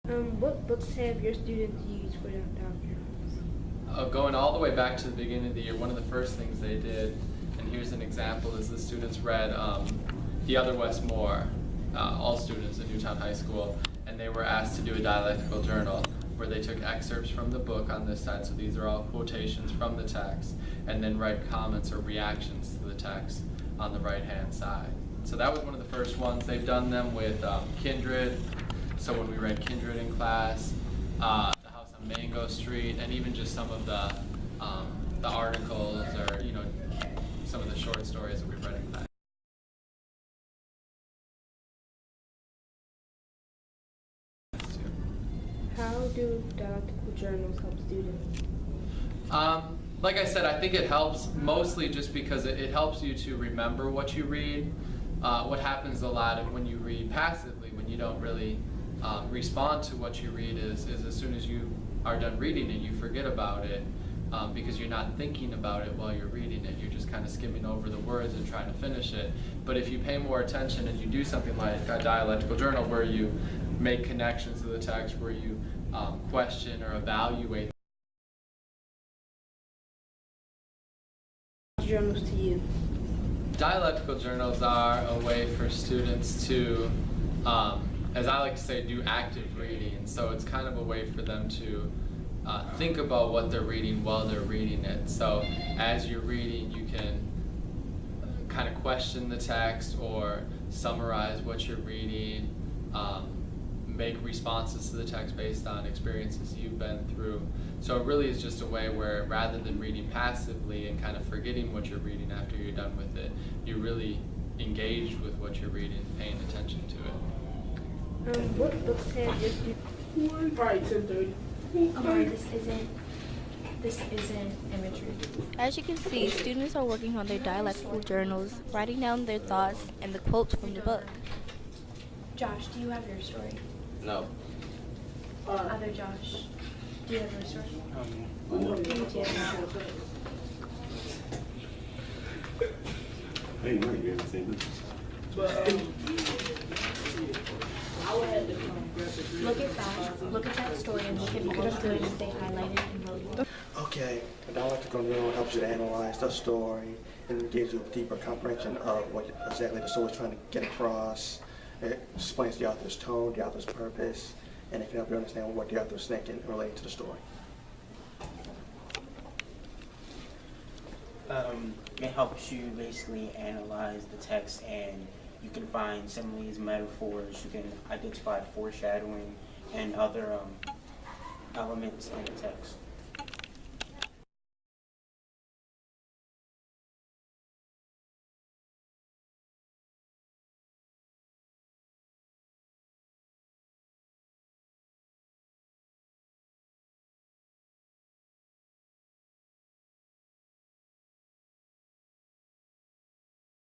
What books have your students used for their journals? Going all the way back to the beginning of the year, one of the first things they did, and here's an example, is the students read The Other Westmore, all students at Newtown High School, and they were asked to do a dialectical journal where they took excerpts from the book on this side, so these are all quotations from the text, and then write comments or reactions to the text on the right-hand side. So that was one of the first ones. They've done them with Kindred, so when we read Kindred in class, The House on Mango Street, and even just some of the articles or some of the short stories that we've read in class. How do dialectical journals help students? Like I said, I think it helps mostly just because it helps you to remember what you read. What happens a lot when you read passively, when you don't really respond to what you read, is as soon as you are done reading it, you forget about it because you're not thinking about it while you're reading it. You're just kind of skimming over the words and trying to finish it. But if you pay more attention and you do something like a dialectical journal where you make connections to the text, where you question or evaluate Journals to you. Dialectical journals are a way for students to, as I like to say, do active reading. So it's kind of a way for them to think about what they're reading while they're reading it. So as you're reading, you can kind of question the text or summarize what you're reading, make responses to the text based on experiences you've been through. So it really is just a way where, rather than reading passively and kind of forgetting what you're reading after you're done with it, you're really engaged with what you're reading, paying attention to it. What books have your students? Right, 10:30. Amari, this isn't imagery. As you can see, students are working on their dialectical journals, writing down their thoughts and the quotes from the book. Josh, do you have your story? No. Other Josh, do you have your story? Hey, Mike, you haven't seen this? Look at that story and look at what good they highlighted and wrote. Okay, a dialectical journal helps you to analyze the story and gives you a deeper comprehension of what exactly the story is trying to get across. It explains the author's tone, the author's purpose, and it can help you understand what the author's thinking relating to the story. It helps you basically analyze the text, and you can find similes, metaphors, you can identify foreshadowing and other elements in the text.